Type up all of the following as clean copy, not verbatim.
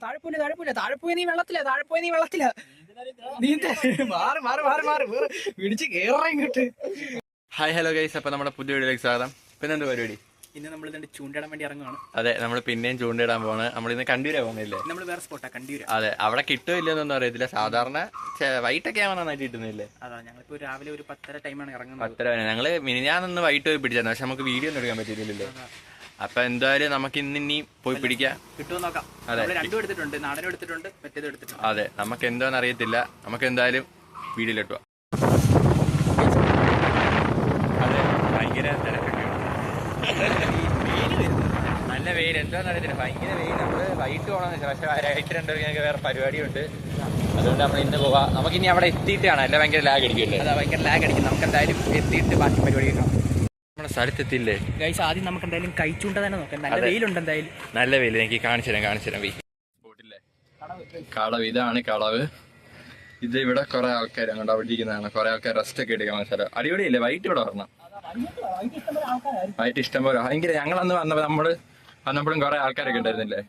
താഴെ പോയി നീ വെള്ളത്തില നീന്ത മാറി മാറി മാറി മാറി വേറെ പിടിച്ച് കേറാ ഇങ്ങോട്ട്. ഹായ് ഹലോ ഗൈസ്, അപ്പൊ നമ്മുടെ പുതിയ വീഡിയോയിലേക്ക് സ്വാഗതം. പിന്നെ എന്താ പരിപാടി? ഇന്ന് നമ്മൾ ഇതിന്റെ ചൂണ്ടിടാൻ വേണ്ടി ഇറങ്ങുകയാണ്. അതെ, നമ്മൾ പിന്നെയും ചൂണ്ടിടാൻ പോവാണ്. നമ്മളിന്ന് കണ്ടൂരാ പോകുന്നില്ലേ? നമ്മൾ വേറെ സ്പോട്ടാ കണ്ടൂര്. അതെ, അവിടെ കിട്ടുമില്ലെന്നൊന്നും അറിയത്തില്ല. സാധാരണ വൈകിട്ടൊക്കെ ആവാൻ നന്നായിട്ട് കിട്ടുന്നില്ലേ? അതാ ഞങ്ങളിപ്പോ രാവിലെ ഒരു 10:30 ടൈമാണ് ഇറങ്ങുന്നത്. 10:30 ഞങ്ങള് മിനിഞ്ഞാന്ന് വൈകിട്ട് പോയി പിടിച്ചായിരുന്നു, പക്ഷെ നമുക്ക് വീഡിയോ ഒന്നും എടുക്കാൻ പറ്റിയില്ലല്ലോ. അപ്പൊ എന്തായാലും നമുക്ക് ഇനി പോയി പിടിക്കാം. കിട്ടുമോ നോക്കാം. അതെ, രണ്ടും എടുത്തിട്ടുണ്ട്, നാടനും എടുത്തിട്ടുണ്ട്, മറ്റേതും എടുത്തിട്ടുണ്ട്. അതെ, നമുക്ക് എന്താണെന്ന് അറിയത്തില്ല. നമുക്ക് എന്തായാലും വീഡിയോയിലിട്ടുക. അതെ, ഭയങ്കര നല്ല വെയിൽ. എന്താണെന്ന് അറിയത്തില്ല, ഭയങ്കര വെയിൽ. നമ്മള് വൈകിട്ട് പോകണമെന്ന് വെച്ചാൽ, പക്ഷെ വൈകിട്ട് രണ്ടുപേർക്ക് ഞങ്ങൾക്ക് വേറെ പരിപാടിയുണ്ട്. അതുകൊണ്ട് നമ്മൾ ഇന്ന് പോവാം. നമുക്കിനി അവിടെ എത്തിയിട്ട് കാണാം. എല്ലാം ഭയങ്കര ലാഗ് അടിക്കുമല്ലേ? അതാ, ഭയങ്കര ലാഗ് അടിക്കും. നമുക്ക് എന്തായാലും എത്തിയിട്ട് ബാക്കി പരിപാടി കാണാം. നമ്മുടെ സ്ഥലത്തെത്തില്ലേ ഗൈസ്? ആദ്യം നമുക്ക് എന്തായാലും കഴിച്ചുകൊണ്ട് തന്നെ നോക്കാം. നല്ല വെയിലുണ്ട് എന്തായാലും. നല്ല വെയിൽ. എനിക്ക് കാണിച്ചു തരാം സ്പോട്ടില്ലേ കളവ്. ഇതാണ് കളവ്. ഇത് ഇവിടെ കുറെ ആൾക്കാർ അങ്ങോട്ട് അവിടെ ഇരിക്കുന്നതാണ്. കുറെ ആൾക്കാർ റെസ്റ്റ് ഒക്കെ എടുക്കാൻ സ്ഥലം. അടിപൊളിയില്ലേ? വൈകിട്ട് ഇവിടെ വരണം. വൈകിട്ട് ഇഷ്ടം പോലെ ഭയങ്കര. ഞങ്ങളന്ന് വന്നപ്പോ വന്നപ്പോഴും കുറെ ആൾക്കാരൊക്കെ ഉണ്ടായിരുന്നില്ലേ?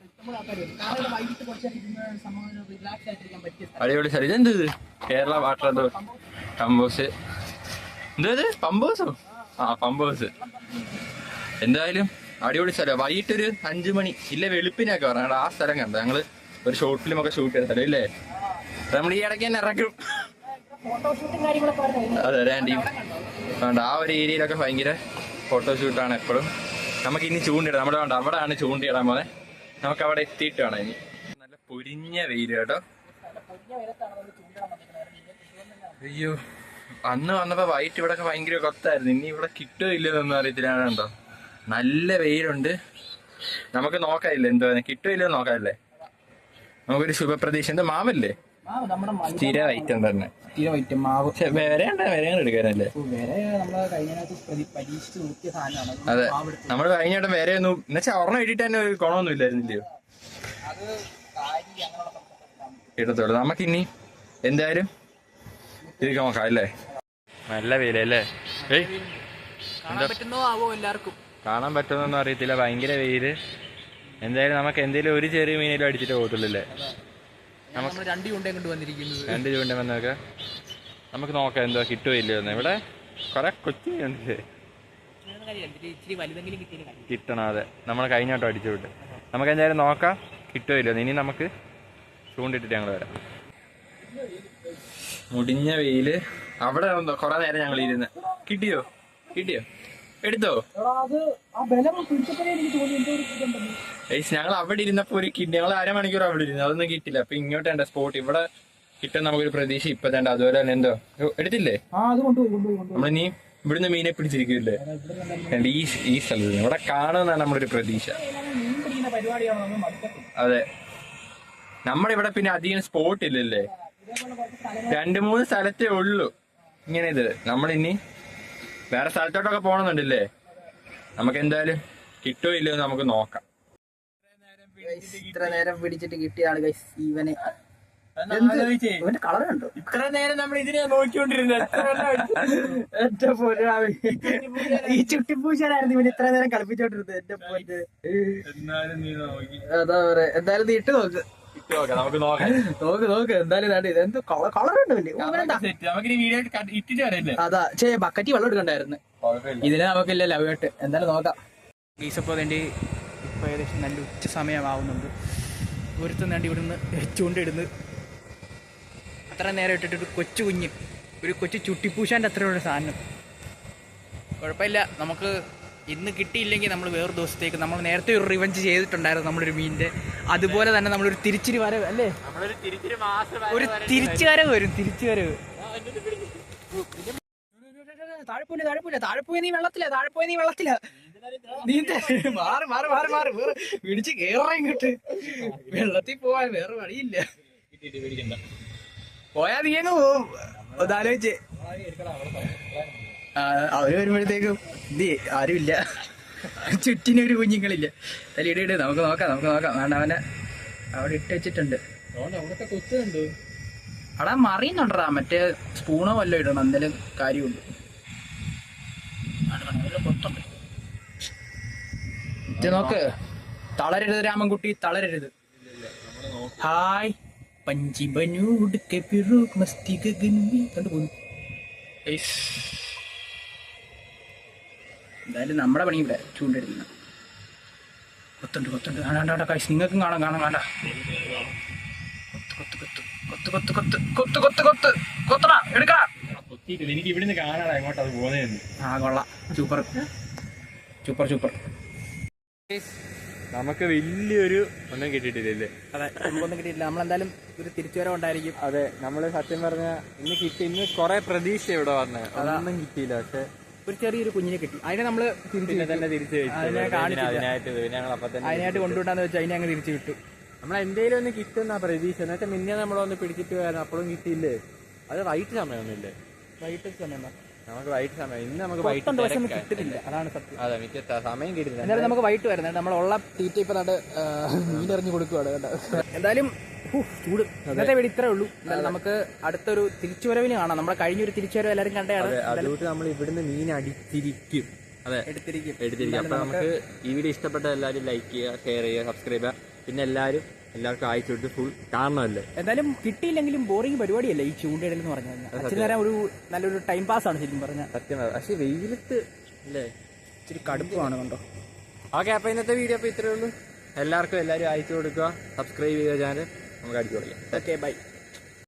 അടിപൊളി സ്ഥലം. ഇതെന്ത്? കേരള വാട്ടർ എന്തോ കമ്പോസ്. എന്തോ ഇത്? പമ്പോസോ? പമ്പോസ്. എന്തായാലും അടിപൊളി സ്ഥലം. വൈകിട്ടൊരു 5 മണി ഇല്ല വെളുപ്പിനൊക്കെ പറഞ്ഞ ആ സ്ഥലം കണ്ട. ഞങ്ങള് ഒരു ഷോർട്ട് ഫിലിം ഒക്കെ ഷൂട്ട് ചെയ്ത സ്ഥലം ഇല്ലേ? നമ്മൾ ഈ ഇടയ്ക്ക് തന്നെ ഇറക്കും. അതെ, രണ്ടീം ആ ഒരു ഏരിയയിലൊക്കെ ഭയങ്കര ഫോട്ടോഷൂട്ടാണ് എപ്പോഴും. നമുക്ക് ഇനി ചൂണ്ടിടാം. നമ്മുടെ വേണ്ട, അവിടെയാണ് ചൂണ്ടിടാൻ പോലെ. നമുക്ക് അവിടെ എത്തിയിട്ട് വേണം. ഇനി നല്ല പൊരിഞ്ഞ വെയിൽ കേട്ടോ. അയ്യോ, അന്ന് വന്നപ്പോ വൈകിട്ട് ഇവിടെ ഭയങ്കര കൊത്തായിരുന്നു. ഇനി ഇവിടെ കിട്ടുമോ ഇല്ലെന്നൊന്നും അറിയത്തില്ല. കണ്ടോ, നല്ല വെയിലുണ്ട്. നമുക്ക് നോക്കാനില്ല എന്തോ കിട്ടുമോ ഇല്ലെന്ന് നോക്കാല്ലേ. നമുക്കൊരു ശുഭപ്രതീക്ഷ. എന്താ മാവല്ലേ? സ്ഥിര ഐറ്റം തന്നെ. മാവ് വേറെ എടുക്കാനല്ലേ? അതെ, നമ്മള് കഴിഞ്ഞ വേറെ ഒന്നും എന്നുവെച്ചാൽ ഒരെണ്ണം ഇട്ടിട്ട് തന്നെ ഒരു ഗുണമൊന്നും ഇല്ലായിരുന്നില്ലയോ? ഇടത്തോളൂ. നമുക്കിനി എന്തായാലും ഇത് നോക്കാം അല്ലേ? നല്ല വെയിലല്ലേ? കാണാൻ പറ്റുന്നൊന്നും അറിയത്തില്ല. ഭയങ്കര വെയില്. എന്തായാലും നമുക്ക് എന്തെങ്കിലും ഒരു ചെറിയ മീനെങ്കിലും അടിച്ചിട്ട് പോകത്തുള്ളല്ലേ? നമുക്ക് 2 ചൂണ്ട കൊണ്ട് വന്നിരിക്കുന്നത്. 2 ചൂണ്ട വന്നൊക്കെ നമുക്ക് നോക്കാം എന്തോ കിട്ടുമോ ഇല്ലയോന്ന്. ഇവിടെ കുറെ കൊച്ചു മീനുണ്ട്. കിട്ടണം. അതെ, നമ്മൾ കഴിഞ്ഞോട്ടോ അടിച്ചു വിട്ട്. നമുക്ക് എന്തായാലും നോക്കാം കിട്ടുമോ ഇല്ലയോ. ഇനി നമുക്ക് ചൂണ്ടിട്ടിട്ട് ഞങ്ങൾ വരാം. മുടിഞ്ഞ വെയില്. അവിടെ കൊറേ നേരം ഞങ്ങൾ ഇരുന്ന്. കിട്ടിയോ എടുത്തോ? ഞങ്ങൾ അവിടെ ഇരുന്നപ്പോ ഒരു ഞങ്ങൾ അരമണിക്കൂർ അവിടെ ഇരുന്നു. അതൊന്നും കിട്ടില്ല. അപ്പൊ ഇങ്ങോട്ട് എന്റെ സ്പോട്ട് ഇവിടെ കിട്ടാൻ നമുക്കൊരു പ്രതീക്ഷ ഇപ്പൊ തന്നെ. അതുപോലെ തന്നെ എന്തോ എടുത്തില്ലേ? നമ്മളിനി ഇവിടുന്ന് മീനെ പിടിച്ചിരിക്കില്ലേ? ഈ സ്ഥലത്ത് ഇവിടെ കാണുമെന്നാണ് നമ്മളൊരു പ്രതീക്ഷ. അതെ, നമ്മളിവിടെ പിന്നെ അധികം സ്പോട്ട് ഇല്ലല്ലേ? 2-3 സ്ഥലത്തേ ഉള്ളൂ ഇങ്ങനെ. ഇത് നമ്മളിനി വേറെ സ്ഥലത്തോട്ടൊക്കെ പോകണമെന്നുണ്ടല്ലേ? നമുക്ക് എന്തായാലും കിട്ടോ ഇല്ലയോ നമുക്ക് നോക്കാം. ഇത്ര നേരം പിടിച്ചിട്ട് കിട്ടിയാണ് ഗൈസ് ഇവനെ. ഇവന്റെ കളർ കണ്ടോ? ഇത്ര നേരം നമ്മൾ ഇതിനെ നോക്കിക്കൊണ്ടിരുന്നത്. ഈ ചുട്ടിപ്പൂശാനായിരുന്നു ഇവൻ ഇത്ര നേരം കളിപ്പിച്ചോണ്ടിരുന്നത്. എന്റെ പോയിട്ട് അതാ പറയാ. എന്തായാലും നീ ഇട്ട് നോക്ക്. നോക്ക് എന്തായാലും. ഇതെന്തോ കളർ അതാ. ബക്കറ്റി വെള്ളം എടുക്കണ്ടായിരുന്നു. ഇതിനെ നമുക്കില്ല ലവായിട്ട്. എന്തായാലും നോക്കാം. ഗീസപ്പോ വേണ്ടി ഇപ്പൊ ഏകദേശം നല്ല ഉച്ച സമയമാവുന്നുണ്ട്. ഒരുത്തും വേണ്ടി ഇവിടുന്ന് ചൂണ്ടിടുന്ന്. അത്ര നേരം ഇട്ടിട്ട് ഒരു കൊച്ചു ചുട്ടിപ്പൂശാൻ്റെ അത്രയുള്ള സാധനം. കുഴപ്പമില്ല, നമുക്ക് ഇന്ന് കിട്ടിയില്ലെങ്കിൽ നമ്മൾ വേറെ ദിവസത്തേക്ക് നമ്മൾ നേരത്തെ ഒരു റിവഞ്ച് ചെയ്തിട്ടുണ്ടായിരുന്നു നമ്മളൊരു മീനിന്റെ. അതുപോലെ തന്നെ നമ്മളൊരു തിരിച്ചിരി വരവ് അല്ലേ? ഒരു തിരിച്ചു വരവ് വരും. താഴെ പോയി നീ വെള്ളത്തില നീന്ത മാറി മാറി മാറി മാറി വേറെ പിടിച്ച് കേറാ ഇങ്ങോട്ട്. വെള്ളത്തിൽ പോവാൻ വേറെ വഴിയില്ല. പോയാ നീ അങ്ങ് പോവും. അതാലോചിച്ച് അവര് വരുമ്പോഴത്തേക്കും ആരുമില്ല. ചുറ്റിനൊരു കുഞ്ഞുങ്ങളില്ല. ഇട് നമുക്ക് നോക്കാം. വേണ്ട, അവനെ അവിടെ ഇട്ട് വെച്ചിട്ടുണ്ട്. അവിടെ മറിയുന്നുണ്ടാ. മറ്റേ സ്പൂണോ വല്ലതും ഇടണം. എന്തെങ്കിലും കാര്യമുണ്ട്. നോക്ക്. തളരരുത് രാമൻകുട്ടി, തളരരുത്. ഹായ് പഞ്ചി ബനൂഡ് കെ പിറൂക് മസ്തി ഗഗൻ മേ കണ്ടു പോകുന്നു. എന്തായാലും നമ്മുടെ പണി ഇവിടെ ചൂണ്ടെടുക്കുന്ന കൊത്തുണ്ട് കൊത്തുണ്ട് കാണാണ്ട കാശ് നിങ്ങൾക്കും കാണാം കാണാണ്ട കൊത്ത് കൊത്ത് കൊത്ത് കൊത്ത് കൊത്ത് കൊത്ത് കൊത്ത് കൊത്ത് കൊത്തടാ എടുക്കാ. എനിക്ക് ഇവിടുന്ന് കാണാടാ എങ്ങോട്ടാ അത് പോകുന്നതെന്ന്. ആ കൊള്ളാം സൂപ്പർ സൂപ്പർ സൂപ്പർ. നമുക്ക് വലിയൊരു ഒന്നും കിട്ടിയിട്ടില്ലേ? അതെ നമുക്കൊന്നും കിട്ടിയിട്ടില്ല. നമ്മളെന്തായാലും ഒരു തിരിച്ചുവരവ് ഉണ്ടായിരിക്കും. അതെ നമ്മള് സത്യം പറഞ്ഞ ഇന്ന് കിട്ടി. ഇന്ന് കൊറേ പ്രതീക്ഷ ഇവിടെ വന്നേ, അതൊന്നും കിട്ടിയില്ല. പക്ഷെ ഒരു ചെറിയൊരു കുഞ്ഞിനെ കിട്ടി. അതിനെ നമ്മള് തന്നെ തിരിച്ചു അതിനായിട്ട് കൊണ്ടുവിട്ടാന്ന് വെച്ചാൽ അതിനെ അങ്ങ് തിരിച്ചു വിട്ടു. നമ്മളെന്തേലും ഒന്ന് കിട്ടുന്ന പ്രതീക്ഷ. എന്നുവെച്ചാൽ മിന്നെ നമ്മളൊന്ന് പിടിച്ചിട്ട് വരാൻ അപ്പോഴും കിട്ടിയില്ലേ. അത് വൈകിട്ട് സമയമൊന്നുമില്ലേ? വൈകിട്ട് സമയം നമുക്ക് വൈകിട്ട് സമയം. ഇന്ന് നമുക്ക് കിട്ടുന്നില്ല, അതാണ് സത്യം. അതെ മിക്ക സമയം കിട്ടുന്നില്ല. എന്തായാലും നമുക്ക് വൈകിട്ട് വരുന്നത് നമ്മളുള്ള തീറ്റ ഇപ്പൊ നാട് മീനെറിഞ്ഞു കൊടുക്കുവാണ് കേട്ടോ. എന്തായാലും ചൂട് ഇന്നത്തെ വീട് ഇത്രേ ഉള്ളൂ. നമുക്ക് അടുത്തൊരു തിരിച്ചുവരവിന് കാണാം. നമ്മളെ കഴിഞ്ഞൊരു തിരിച്ചുവരവ് എല്ലാവരും കണ്ടതാണ്. അതുകൊണ്ട് നമ്മൾ ഇവിടുന്ന് മീൻ അടിച്ചിരിക്കും. അതെ എടുത്തിരിക്കും. അപ്പൊ നമുക്ക് ഈ വീഡിയോ ഇഷ്ടപ്പെട്ട എല്ലാവരും ലൈക്ക് ചെയ്യുക, ഷെയർ ചെയ്യുക, സബ്സ്ക്രൈബ് ചെയ്യുക. പിന്നെ എല്ലാവർക്കും അയച്ചു വിട്ട് ഫുൾ കാണണമല്ലേ. എന്തായാലും കിട്ടിയില്ലെങ്കിലും ബോറിംഗ് പരിപാടിയല്ല ഈ ചൂണ്ടയിടൽ എന്ന് പറഞ്ഞു കഴിഞ്ഞാൽ. അച്ഛൻ നേരം ഒരു നല്ലൊരു ടൈം പാസ് ആണ് ശരിക്കും പറഞ്ഞാൽ. സത്യം. പക്ഷെ വെയിലത്ത് അല്ലേ ഇച്ചിരി കടുപ്പമാണ് കണ്ടോ. ഓക്കെ, അപ്പൊ ഇന്നത്തെ വീഡിയോ അപ്പൊ ഇത്രേ ഉള്ളൂ. എല്ലാവരും അയച്ചു കൊടുക്കുക, സബ്സ്ക്രൈബ് ചെയ്യുക ചാനൽ. നമുക്ക് അടിച്ചു കൊടുക്കാം. Okay bye.